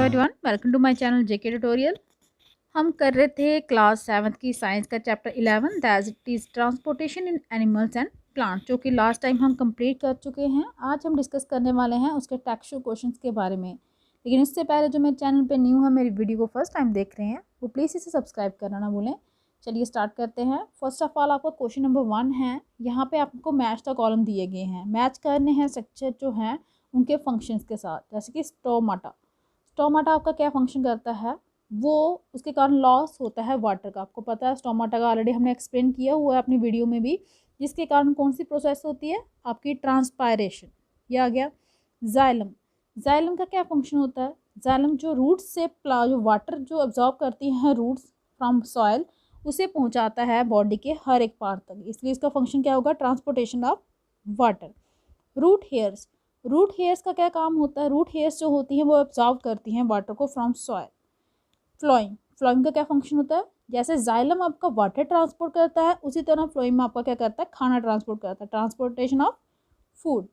Everyone, welcome to my channel JK tutorial. हम कर रहे थे क्लास 7 की साइंस का chapter 11 that is transportation in animals and plants, जो कि लास्ट टाइम हम कंप्लीट कर चुके हैं। आज हम डिस्कस करने वाले हैं उसके टेक्स्चुअल क्वेश्चंस के बारे में। लेकिन उससे पहले जो मेरे चैनल पे न्यू है, मेरी वीडियो को फर्स्ट टाइम देख रहे हैं, वो प्लीज़ इसे सब्सक्राइब करना ना भूलें। चलिए स्टार्ट करते हैं। फर्स्ट ऑफ ऑल आपका क्वेश्चन नंबर 1 है। यहाँ पे आपको मैच का कॉलम दिए गए हैं, मैच करने हैं स्ट्रक्चर जो हैं उनके फंक्शंस के साथ। जैसे कि स्टोमाटा आपका क्या फंक्शन करता है, वो उसके कारण लॉस होता है वाटर का। आपको पता है स्टोमाटा का ऑलरेडी हमने एक्सप्लेन किया हुआ है अपनी वीडियो में भी, जिसके कारण कौन सी प्रोसेस होती है, आपकी ट्रांसपायरेशन। ये आ गया। जाइलम का क्या फंक्शन होता है, जाइलम जो रूट्स से जो वाटर जो एब्जॉर्ब करती हैं रूट्स फ्रॉम सॉइल, उसे पहुंचाता है बॉडी के हर एक पार्ट तक, इसलिए इसका फंक्शन क्या होगा, transportation of water. Root hairs का क्या काम होता है, रूट हेयर्स जो होती हैं वो एब्जॉर्ब करती हैं वाटर को फ्रॉम सॉइल। फ्लोइंग का क्या फंक्शन होता है, जैसे जाइलम आपका वाटर ट्रांसपोर्ट करता है, उसी तरह फ्लोइंग में आपका क्या करता है, खाना ट्रांसपोर्ट करता है, ट्रांसपोर्टेशन ऑफ फूड।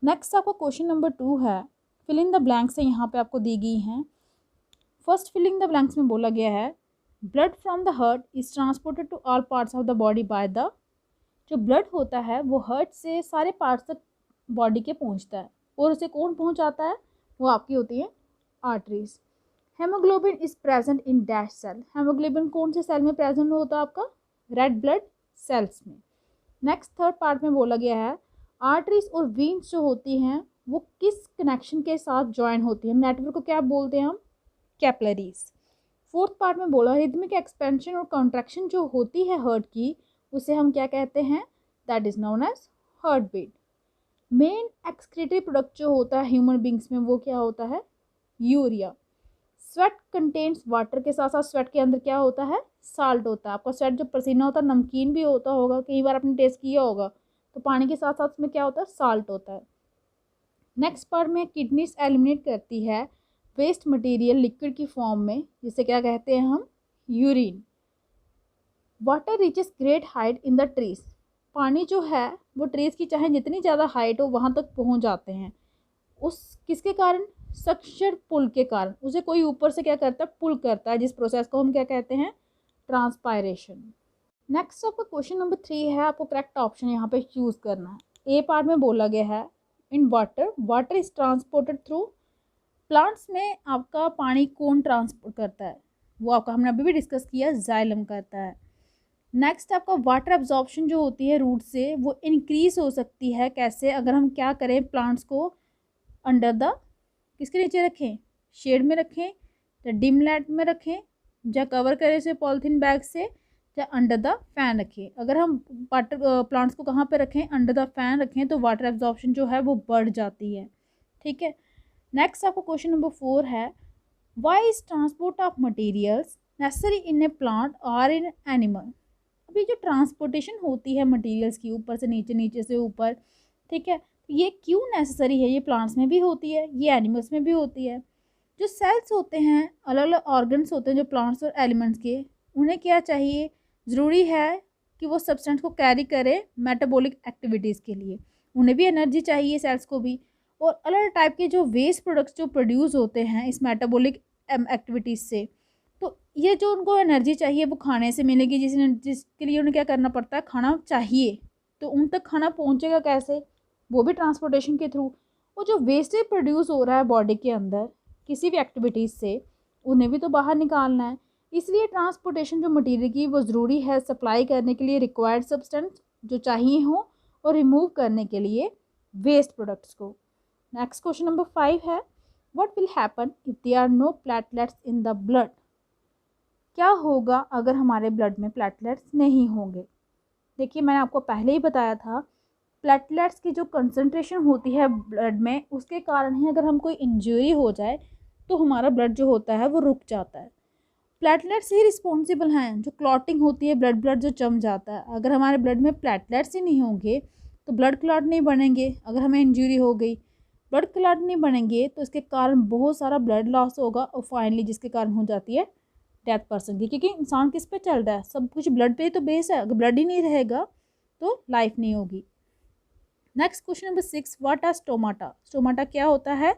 नेक्स्ट आपका क्वेश्चन नंबर 2 है। फिल इन द ब्लैंक्स है यहाँ पे आपको दी गई हैं। फर्स्ट फिलिंग द ब्लैंक्स में बोला गया है, blood from the heart is transported to all parts of the body by the, जो ब्लड होता है वो हार्ट से सारे पार्ट्स तक बॉडी के पहुंचता है, और उसे कौन पहुंचाता है, वो आपकी होती है arteries. Haemoglobin is present in dash cell, haemoglobin कौन से सेल में प्रेजेंट होता है, आपका रेड ब्लड सेल्स में। नेक्स्ट थर्ड पार्ट में बोला गया है, आर्टरीज और वीन्स जो होती हैं वो किस कनेक्शन के साथ ज्वाइन होती है, नेटवर्क को क्या बोलते हैं हम, कैपिलरीज। फोर्थ पार्ट में बोला, रिदमिक एक्सपेंशन और कॉन्ट्रैक्शन जो होती है हार्ट की, उसे हम क्या कहते हैं, that is known as heart beat. Main excretory product जो होता है ह्यूमन बींग्स में, वो क्या होता है, यूरिया। स्वेट कंटेन्स वाटर, के साथ साथ स्वेट के अंदर क्या होता है, साल्ट होता है। आपका स्वेट जो पसीना होता है नमकीन भी होता होगा, कई बार आपने टेस्ट किया होगा, तो पानी के साथ साथ उसमें क्या होता है, साल्ट होता है। नेक्स्ट पार्ट में किडनीज एलिमिनेट करती है वेस्ट मटेरियल लिक्विड की फॉर्म में, जिसे क्या कहते हैं हम, urine. Water reaches great height in the trees, पानी जो है वो ट्रीज की चाहे जितनी ज़्यादा हाइट हो वहाँ तक पहुँच जाते हैं, उस किसके कारण, सक्शन पुल के कारण, उसे कोई ऊपर से क्या करता है, पुल करता है, जिस प्रोसेस को हम क्या कहते हैं, ट्रांसपायरेशन। नेक्स्ट आपका क्वेश्चन नंबर 3 है, आपको करेक्ट ऑप्शन यहाँ पे चूज करना है। ए पार्ट में बोला गया है, in water is transported through, plants में आपका पानी कौन ट्रांसपोर्ट करता है, वो आपका हमने अभी भी डिस्कस किया, जाइलम करता है। नेक्स्ट आपका वाटर एब्जॉर्प्शन जो होती है रूट से, वो इंक्रीज हो सकती है कैसे, अगर हम क्या करें, प्लांट्स को अंडर द, किसके नीचे रखें, शेड में रखें, या डिम लाइट में रखें, या कवर करें इसे पॉलीथीन बैग से, या अंडर द फैन रखें। अगर हम वाटर प्लांट्स को कहाँ पे रखें, अंडर द फैन रखें, तो वाटर एब्जॉर्प्शन जो है वो बढ़ जाती है। ठीक है। नेक्स्ट आपको क्वेश्चन नंबर 4 है, why is transport of materials necessary in a plant और इन एनिमल। अभी जो ट्रांसपोर्टेशन होती है मटेरियल्स की, ऊपर से नीचे, नीचे से ऊपर, ठीक है, तो ये क्यों नेसेसरी है, ये प्लांट्स में भी होती है, ये एनिमल्स में भी होती है। जो सेल्स होते हैं, अलग अलग ऑर्गन्स होते हैं जो प्लांट्स और एलिमेंट्स के, उन्हें क्या चाहिए, ज़रूरी है कि वो सब्सटेंस को कैरी करें मेटाबॉलिक एक्टिविटीज़ के लिए, उन्हें भी एनर्जी चाहिए, सेल्स को भी। और अलग अलग टाइप के जो वेस्ट प्रोडक्ट्स जो प्रोड्यूस होते हैं इस मेटाबॉलिक एक्टिविटीज़ से, तो ये जो उनको एनर्जी चाहिए वो खाने से मिलेगी, जिसके लिए उन्हें क्या करना पड़ता है, खाना चाहिए। तो उन तक खाना पहुंचेगा कैसे, वो भी ट्रांसपोर्टेशन के थ्रू। और जो वेस्टेज प्रोड्यूस हो रहा है बॉडी के अंदर किसी भी एक्टिविटीज़ से, उन्हें भी तो बाहर निकालना है, इसलिए ट्रांसपोर्टेशन जो मटीरियल की वो ज़रूरी है सप्लाई करने के लिए रिक्वायर्ड सब्सटेंस जो चाहिए हो, और रिमूव करने के लिए वेस्ट प्रोडक्ट्स को। नेक्स्ट क्वेश्चन नंबर 5 है, what will happen if there are no platelets in the blood. क्या होगा अगर हमारे ब्लड में प्लेटलेट्स नहीं होंगे। देखिए मैंने आपको पहले ही बताया था, प्लेटलेट्स की जो कंसंट्रेशन होती है ब्लड में, उसके कारण ही अगर हम कोई इंजरी हो जाए तो हमारा ब्लड जो होता है वो रुक जाता है। प्लेटलेट्स ही रिस्पॉन्सिबल हैं, जो क्लॉटिंग होती है, ब्लड जो जम जाता है। अगर हमारे ब्लड में प्लेटलेट्स ही नहीं होंगे तो ब्लड क्लॉट नहीं बनेंगे। अगर हमें इंजरी हो गई, ब्लड क्लॉट नहीं बनेंगे, तो इसके कारण बहुत सारा ब्लड लॉस होगा, और फाइनली जिसके कारण हो जाती है डेथ पर्सन की, क्योंकि इंसान किस पे चल रहा है, सब कुछ ब्लड पे ही तो बेस है। अगर ब्लड ही नहीं रहेगा तो लाइफ नहीं होगी। Next question number 6, what are stomata. Stomata क्या होता है,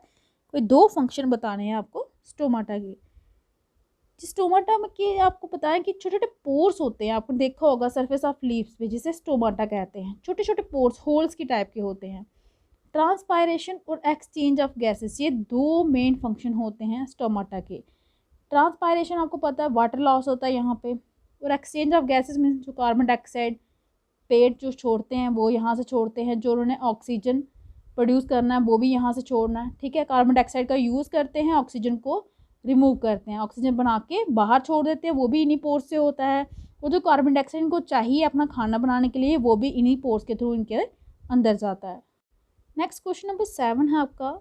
कोई 2 फंक्शन बताने हैं आपको स्टोमाटा के। स्टोमाटा में कि आपको पता है कि छोटे छोटे पोर्स होते हैं, आपने देखा होगा सरफेस ऑफ लीव्स पे, जिसे स्टोमाटा कहते हैं। छोटे छोटे पोर्स होल्स की टाइप के होते हैं। ट्रांसपायरेशन और एक्सचेंज ऑफ गैसेस, ये दो मेन फंक्शन होते हैं स्टोमाटा के। ट्रांसपायरेशन आपको पता है वाटर लॉस होता है यहाँ पे, और एक्सचेंज ऑफ गैसेस मीन जो कार्बन डाइऑक्साइड पेड़ जो छोड़ते हैं वो यहाँ से छोड़ते हैं, जो उन्होंने ऑक्सीजन प्रोड्यूस करना है वो भी यहाँ से छोड़ना है, ठीक है। कार्बन डाइऑक्साइड का यूज़ करते हैं, ऑक्सीजन को रिमूव करते हैं, ऑक्सीजन बना के बाहर छोड़ देते हैं, वो भी इन्हीं पोर्स से होता है। और जो कार्बन डाइऑक्साइड इनको चाहिए अपना खाना बनाने के लिए, वो भी इन्हीं पोर्स के थ्रू इनके अंदर जाता है। नेक्स्ट क्वेश्चन नंबर 7 है आपका,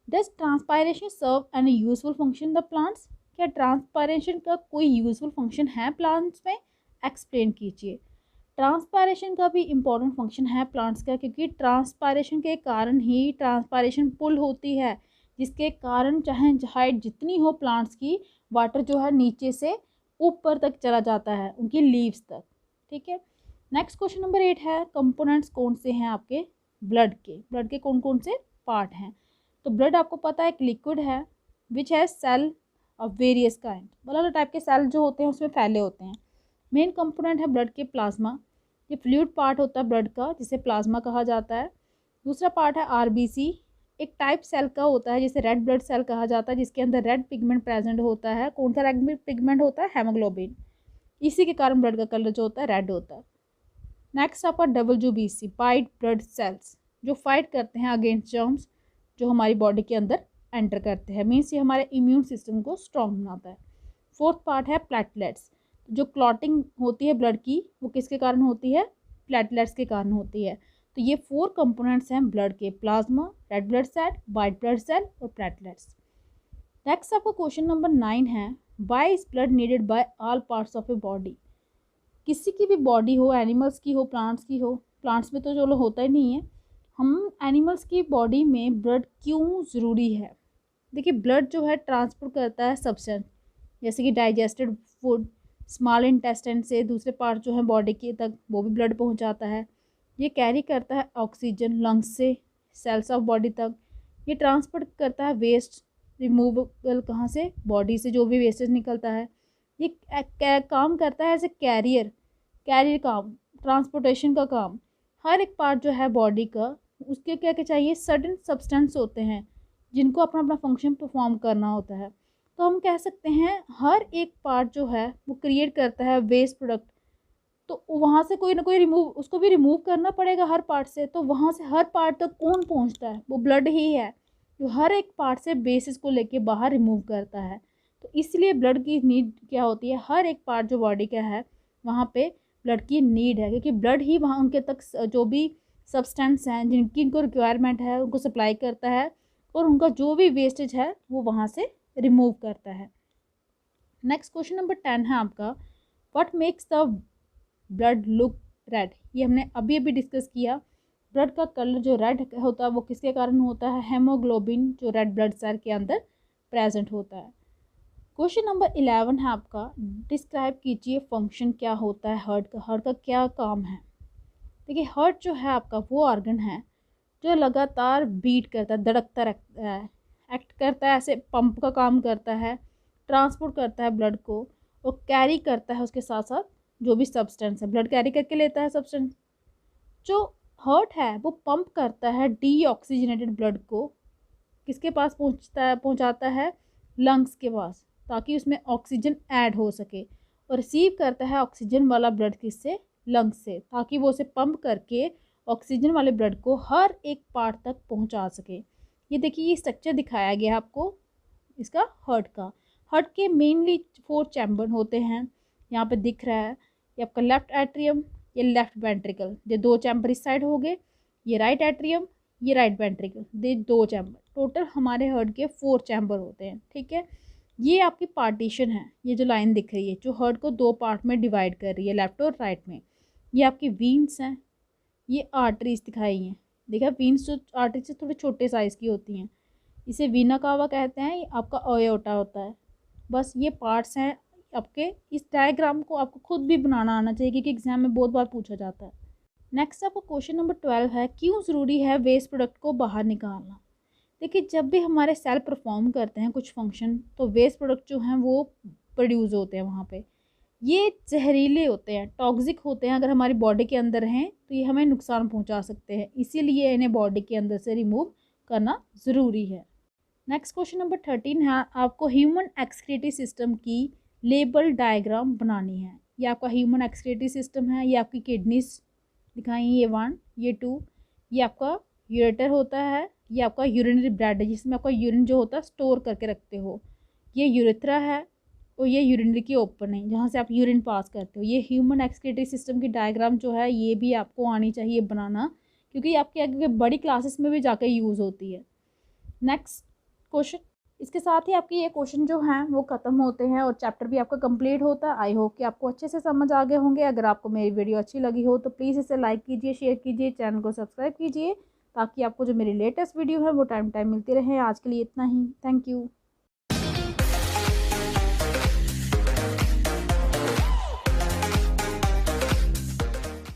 does transpiration serve any useful function the plants? क्या ट्रांसपायरेशन का कोई यूजफुल फंक्शन है प्लांट्स में? एक्सप्लेन कीजिए। ट्रांसपायरेशन का भी इम्पोर्टेंट फंक्शन है प्लांट्स का, क्योंकि ट्रांसपायरेशन के कारण ही ट्रांसपायरेशन पुल होती है, जिसके कारण चाहे हाइट जितनी हो प्लांट्स की, वाटर जो है नीचे से ऊपर तक चला जाता है उनकी लीव्स तक, ठीक है। नेक्स्ट क्वेश्चन नंबर 8 है, कंपोनेंट्स कौन से हैं आपके ब्लड के? ब्लड के कौन कौन से पार्ट हैं? तो ब्लड आपको पता है एक लिक्विड है विच है सेल ऑफ वेरियस काइंड, अलग अलग टाइप के सेल जो होते हैं उसमें फैले होते हैं। मेन कंपोनेंट है ब्लड के प्लाज्मा, ये फ्लूइड पार्ट होता है ब्लड का जिसे प्लाज्मा कहा जाता है। दूसरा पार्ट है आरबीसी, एक टाइप सेल का होता है जिसे रेड ब्लड सेल कहा जाता है, जिसके अंदर रेड पिगमेंट प्रेजेंट होता है। कौन सा रेड पिगमेंट होता है? हेमोग्लोबिन, इसी के कारण ब्लड का कलर जो होता है रेड होता है। नेक्स्ट आपका WBC, वाइट ब्लड सेल्स, जो फाइट करते हैं अगेंस्ट जर्म्स जो हमारी बॉडी के अंदर एंटर करते हैं, मीन्स ये हमारे इम्यून सिस्टम को स्ट्रॉन्ग बनाता है। फोर्थ पार्ट है प्लेटलेट्स, जो क्लॉटिंग होती है ब्लड की वो किसके कारण होती है? प्लेटलेट्स के कारण होती है। तो ये 4 कंपोनेंट्स हैं ब्लड के, plasma, red blood cell, white blood cell और प्लेटलेट्स। नेक्स्ट आपका क्वेश्चन नंबर 9 है, why is blood needed by all parts of a body? किसी की भी बॉडी हो, एनिमल्स की हो, प्लांट्स की हो, प्लांट्स में तो चलो होता ही नहीं है, हम एनिमल्स की बॉडी में ब्लड क्यों ज़रूरी है? देखिए ब्लड जो है ट्रांसपोर्ट करता है सब्सटेंस, जैसे कि डाइजेस्टेड फूड स्मॉल इंटेस्टाइन से दूसरे पार्ट जो है बॉडी के तक, वो भी ब्लड पहुंचाता है। ये कैरी करता है ऑक्सीजन लंग्स से सेल्स ऑफ बॉडी तक। ये ट्रांसपोर्ट करता है वेस्ट रिमूवल, कहाँ से? बॉडी से जो भी वेस्टेज निकलता है। ये काम करता है एज ए कैरियर काम, ट्रांसपोर्टेशन का काम। हर एक पार्ट जो है बॉडी का, उसके क्या क्या चाहिए? सडन सब्सटेंस होते हैं जिनको अपना अपना फंक्शन परफॉर्म करना होता है। तो हम कह सकते हैं हर एक पार्ट जो है वो क्रिएट करता है वेस्ट प्रोडक्ट, तो वहाँ से कोई ना कोई उसको भी रिमूव करना पड़ेगा हर पार्ट से। तो वहाँ से हर पार्ट तक कौन पहुँचता है? वो ब्लड ही है जो हर एक पार्ट से बेसिस को लेके बाहर रिमूव करता है। तो इसलिए ब्लड की नीड क्या होती है? हर एक पार्ट जो बॉडी का है वहाँ पे ब्लड की नीड है, क्योंकि ब्लड ही वहाँ उनके तक जो भी सब्सटेंस हैं जिनकी इनको रिक्वायरमेंट है उनको सप्लाई करता है, और उनका जो भी वेस्टेज है वो वहाँ से रिमूव करता है। नेक्स्ट क्वेश्चन नंबर 10 है आपका, what makes the blood look red? ये हमने अभी अभी डिस्कस किया। ब्लड का कलर जो रेड होता है वो किसके कारण होता है? हेमोग्लोबिन जो रेड ब्लड सेल के अंदर प्रेजेंट होता है। क्वेश्चन नंबर 11 है आपका, डिस्क्राइब कीजिए फंक्शन क्या होता है हार्ट का? हार्ट का क्या काम है? देखिए हार्ट जो है आपका वो ऑर्गन है जो लगातार बीट करता है, धड़कता रहता है, एक्ट करता है, ऐसे पंप का काम करता है, ट्रांसपोर्ट करता है ब्लड को, और कैरी करता है उसके साथ साथ जो भी सब्सटेंस है, ब्लड कैरी करके लेता है सब्सटेंस। जो हार्ट है वो पंप करता है डीऑक्सीजनेटेड ब्लड को, किसके पास पहुंचाता है? लंग्स के पास, ताकि उसमें ऑक्सीजन ऐड हो सके, और रिसीव करता है ऑक्सीजन वाला ब्लड किससे? लंग्स से, ताकि वो उसे पंप करके ऑक्सीजन वाले ब्लड को हर एक पार्ट तक पहुंचा सके। ये देखिए ये स्ट्रक्चर दिखाया गया आपको इसका हार्ट का। हार्ट के मेनली 4 चैम्बर होते हैं, यहाँ पे दिख रहा है। ये आपका लेफ्ट एट्रियम, ये लेफ्ट वेंट्रिकल, ये 2 चैम्बर इस साइड हो गए, ये राइट एट्रियम, ये राइट वेंट्रिकल, ये 2 चैम्बर। टोटल हमारे हार्ट के 4 चैम्बर होते हैं, ठीक है। ये आपकी पार्टीशन है, ये जो लाइन दिख रही है जो हार्ट को 2 पार्ट में डिवाइड कर रही है, लेफ्ट और राइट में। ये आपकी वीन्स हैं, ये आर्टरीज दिखाई हैं। देखा वीन्स जो आर्टरीज से थोड़े छोटे साइज़ की होती हैं, इसे वीना कावा कहते हैं। ये आपका अयोटा होता है। बस ये पार्ट्स हैं आपके। इस डायग्राम को आपको खुद भी बनाना आना चाहिए, क्योंकि एग्जाम में बहुत बार पूछा जाता है। नेक्स्ट आपका क्वेश्चन नंबर 12 है, क्यों ज़रूरी है वेस्ट प्रोडक्ट को बाहर निकालना? देखिए जब भी हमारे सेल परफॉर्म करते हैं कुछ फंक्शन तो वेस्ट प्रोडक्ट जो हैं वो प्रोड्यूस होते हैं वहाँ पे। ये जहरीले होते हैं, टॉक्सिक होते हैं, अगर हमारी बॉडी के अंदर हैं तो ये हमें नुकसान पहुँचा सकते हैं, इसीलिए इन्हें बॉडी के अंदर से रिमूव करना ज़रूरी है। नेक्स्ट क्वेश्चन नंबर 13 है, आपको ह्यूमन एक्सक्रीटरी सिस्टम की लेबल डायग्राम बनानी है। ये आपका ह्यूमन एक्सक्रीटरी सिस्टम है, ये आपकी किडनीज दिखाई, ये 1, ये 2, ये आपका यूरेटर होता है, ये आपका यूरिनरी ब्लैडर है जिसमें आपका यूरिन जो होता है स्टोर करके रखते हो, ये यूरेथ्रा है और ये यूरिनरी की ओपनिंग जहाँ से आप यूरिन पास करते हो। ये ह्यूमन एक्सक्रीटरी सिस्टम की डायग्राम जो है ये भी आपको आनी चाहिए बनाना, क्योंकि आपके आगे बड़ी क्लासेस में भी जाकर यूज़ होती है। नेक्स्ट क्वेश्चन, इसके साथ ही आपके ये क्वेश्चन जो हैं वो ख़त्म होते हैं और चैप्टर भी आपका कंप्लीट होता है। आई होप कि आपको अच्छे से समझ आ गए होंगे। अगर आपको मेरी वीडियो अच्छी लगी हो तो प्लीज़ इसे लाइक कीजिए, शेयर कीजिए, चैनल को सब्सक्राइब कीजिए ताकि आपको जो मेरी लेटेस्ट वीडियो है वो टाइम टाइम मिलती रहे। आज के लिए इतना ही, थैंक यू।